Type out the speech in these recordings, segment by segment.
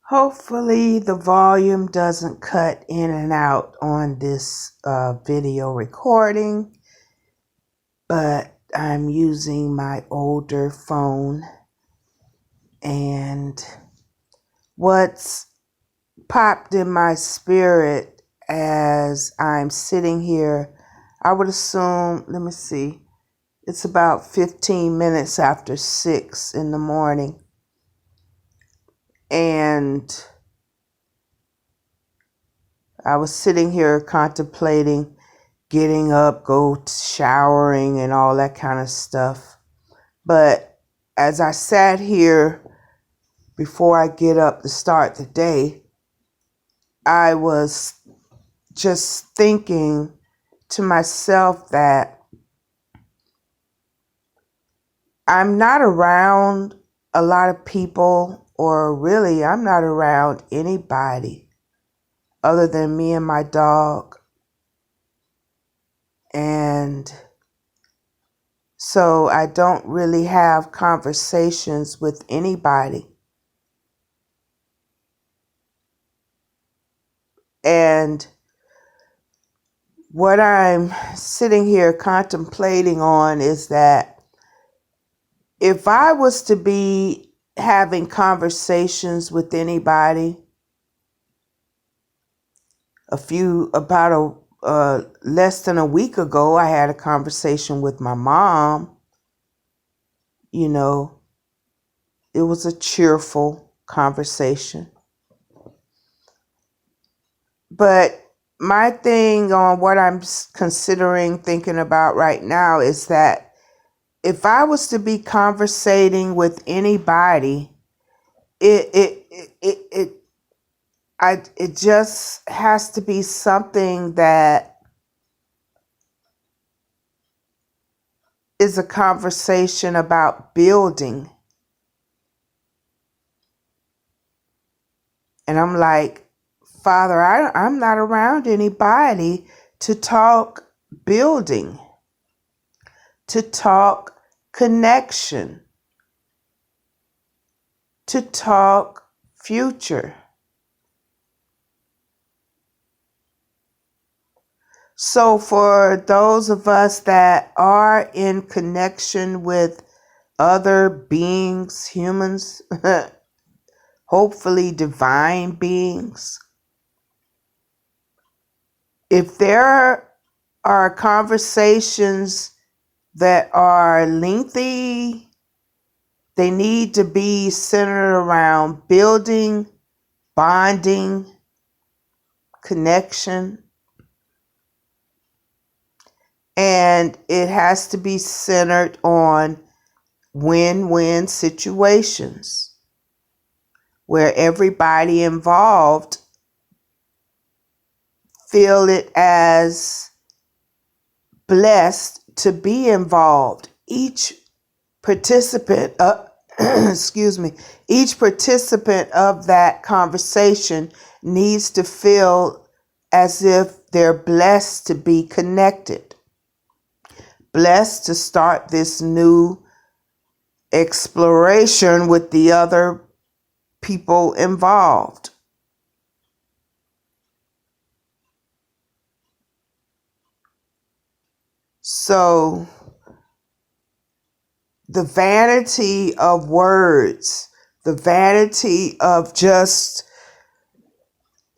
Hopefully the volume doesn't cut in and out on this video recording, but I'm using my older phone, and what's popped in my spirit as I'm sitting here, I would assume, let me see, it's about 15 minutes after 6 in the morning, and I was sitting here contemplating getting up, go showering and all that kind of stuff. But as I sat here before I get up to start the day, I was just thinking to myself that I'm not around a lot of people, or really I'm not around anybody other than me and my dog. And so I don't really have conversations with anybody. And what I'm sitting here contemplating on is that if I was to be having conversations with anybody, less than a week ago, I had a conversation with my mom. You know, it was a cheerful conversation. But my thing on what I'm considering thinking about right now is that if I was to be conversating with anybody, it just has to be something that is a conversation about building. And I'm like, Father, I'm not around anybody to talk building, to talk connection, to talk future. So for those of us that are in connection with other beings, humans, hopefully divine beings, if there are conversations that are lengthy, they need to be centered around building, bonding, connection, and it has to be centered on win-win situations where everybody involved feel it as blessed to be involved. Each participant, each participant of that conversation needs to feel as if they're blessed to be connected, blessed to start this new exploration with the other people involved. So the vanity of words, the vanity of just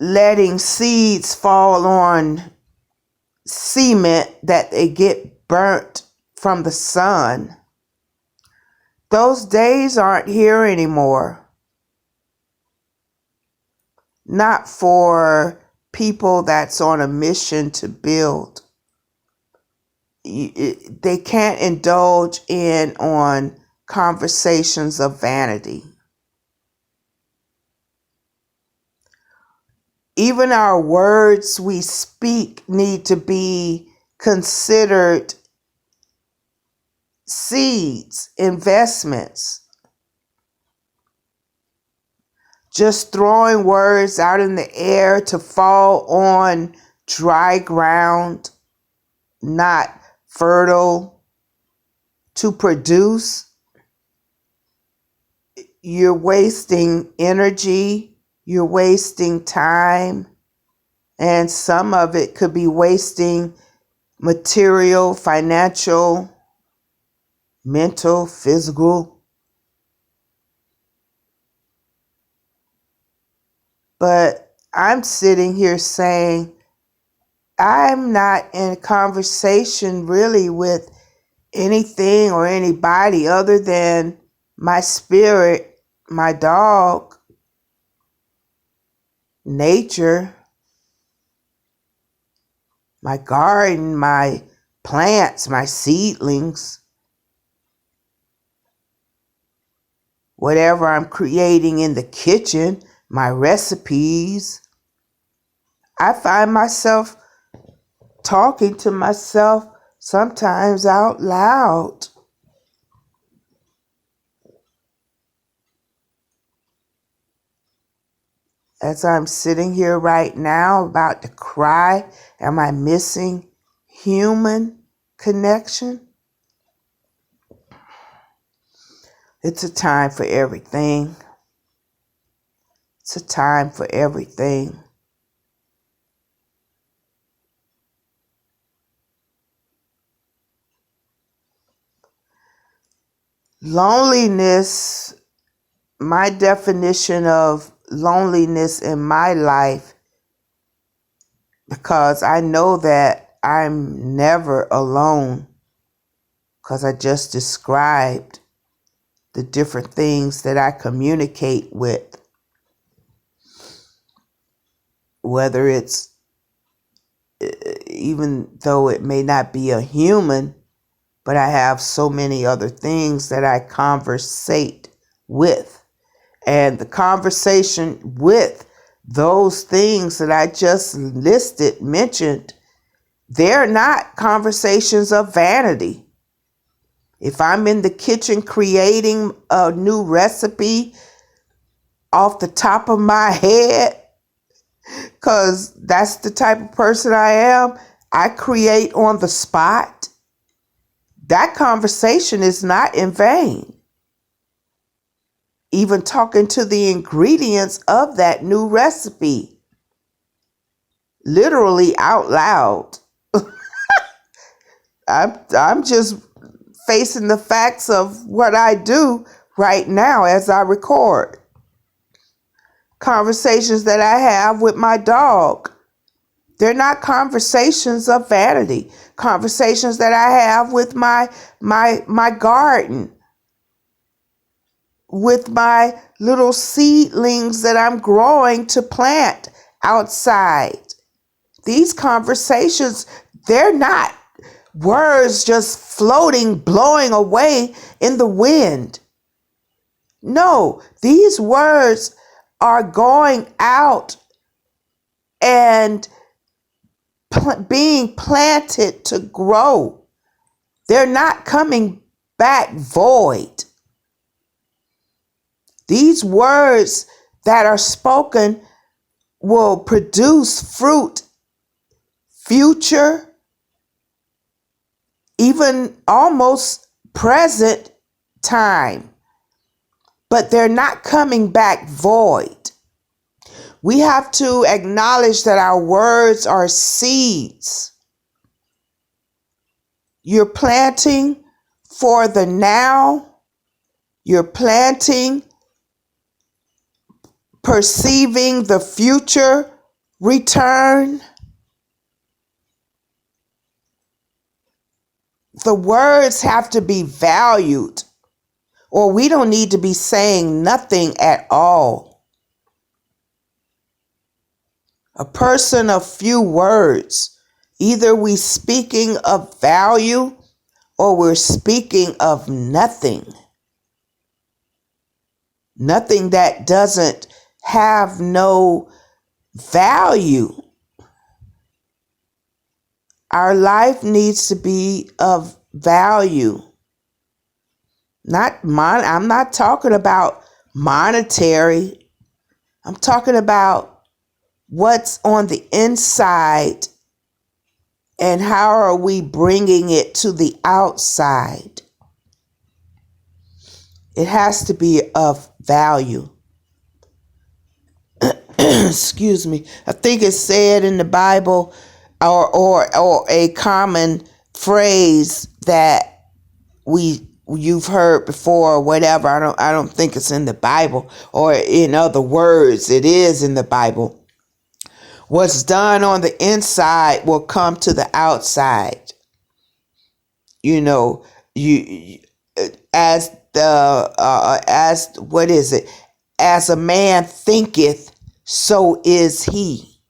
letting seeds fall on cement that they get burnt from the sun, those days aren't here anymore. Not for people that's on a mission to build. They can't indulge on conversations of vanity. Even our words we speak need to be considered seeds, investments. Just throwing words out in the air to fall on dry ground, not fertile to produce. You're wasting energy, you're wasting time, and some of it could be wasting material, financial, mental, physical. But I'm sitting here saying, I'm not in conversation really with anything or anybody other than my spirit, my dog, nature, my garden, my plants, my seedlings, whatever I'm creating in the kitchen, my recipes. I find myself talking to myself sometimes out loud. As I'm sitting here right now about to cry, am I missing human connection? It's a time for everything. It's a time for everything. Loneliness, my definition of loneliness in my life, because I know that I'm never alone, because I just described the different things that I communicate with, whether it's, even though it may not be a human, but I have so many other things that I conversate with. And the conversation with those things that I just listed, mentioned, they're not conversations of vanity. If I'm in the kitchen creating a new recipe off the top of my head, because that's the type of person I am, I create on the spot. That conversation is not in vain. Even talking to the ingredients of that new recipe, literally out loud. I'm just facing the facts of what I do right now as I record. Conversations that I have with my dog, they're not conversations of vanity. Conversations that I have with my garden, with my little seedlings that I'm growing to plant outside. These conversations, they're not words just floating, blowing away in the wind. No, these words are going out and being planted to grow. They're not coming back void. These words that are spoken will produce fruit, future, even almost present time, but they're not coming back void. We have to acknowledge that our words are seeds. You're planting for the now. You're planting, perceiving the future return. The words have to be valued, or we don't need to be saying nothing at all. A person of few words. Either we speaking of value or we're speaking of nothing. Nothing that doesn't have no value. Our life needs to be of value. I'm not talking about monetary. I'm talking about what's on the inside and how are we bringing it to the outside. It has to be of value. excuse me, I think it's said in the Bible, or a common phrase that you've heard before or whatever. I don't think it's in the Bible, or in other words, it is in the Bible. What's done on the inside will come to the outside. You know, you as what is it? As a man thinketh, so is he.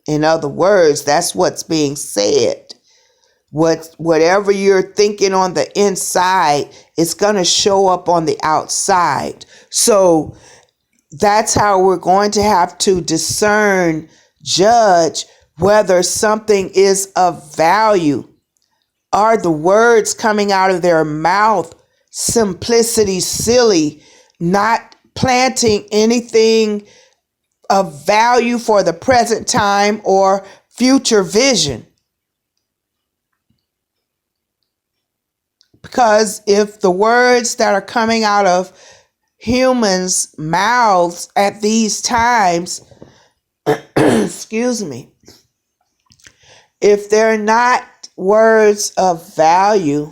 In other words, that's what's being said. Whatever you're thinking on the inside, it's going to show up on the outside. So that's how we're going to have to discern, judge whether something is of value. Are the words coming out of their mouth simplicity, silly, not planting anything of value for the present time or future vision? Because if the words that are coming out of humans' mouths at these times, excuse me, if they're not words of value,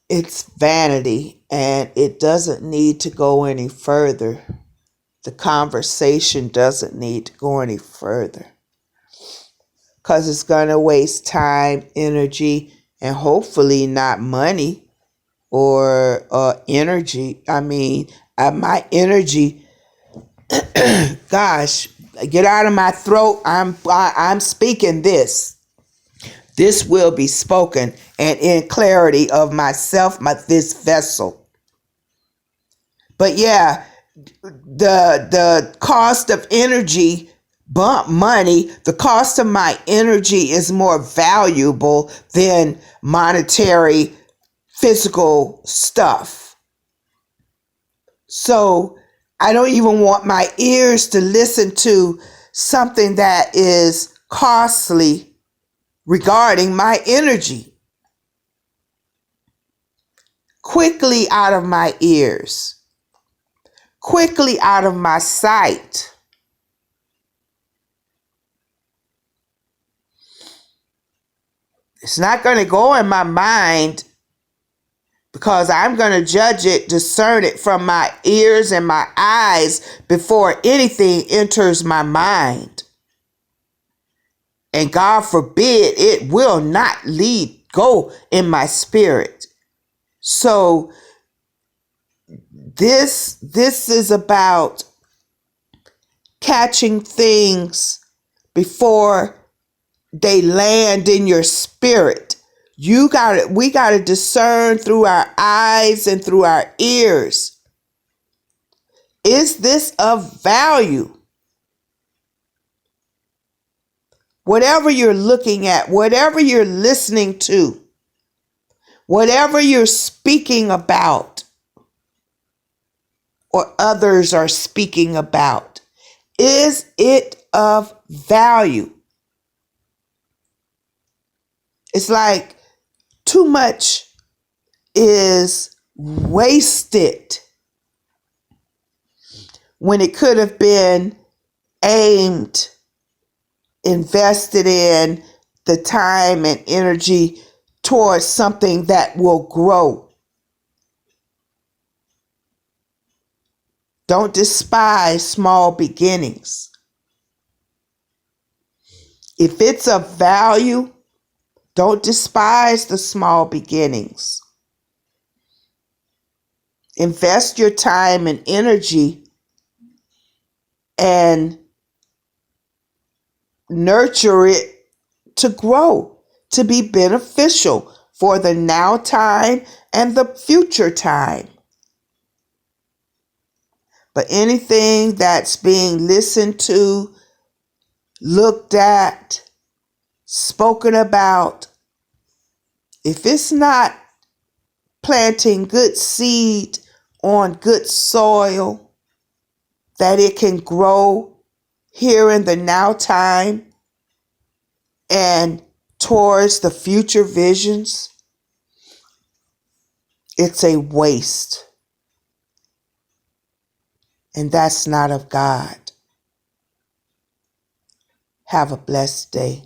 it's vanity, and it doesn't need to go any further. The conversation doesn't need to go any further, because it's going to waste time, energy, and hopefully not money or energy. I mean, my energy, gosh, get out of my throat. I'm speaking this. This will be spoken, and in clarity of myself, this vessel. But yeah, the cost of energy, bump money, the cost of my energy is more valuable than monetary, physical stuff. So I don't even want my ears to listen to something that is costly regarding my energy. Quickly out of my ears, quickly out of my sight. It's not going to go in my mind, because I'm going to judge it, discern it from my ears and my eyes before anything enters my mind. And God forbid, it will not go in my spirit. So this is about catching things before they land in your spirit. We got to discern through our eyes and through our ears. Is this of value? Whatever you're looking at, whatever you're listening to, whatever you're speaking about, or others are speaking about, is it of value? It's like too much is wasted when it could have been aimed, invested in the time and energy towards something that will grow. Don't despise small beginnings. If it's of value, don't despise the small beginnings. Invest your time and energy and nurture it to grow, to be beneficial for the now time and the future time. But anything that's being listened to, looked at, spoken about, if it's not planting good seed on good soil that it can grow here in the now time and towards the future visions, it's a waste. And that's not of God. Have a blessed day.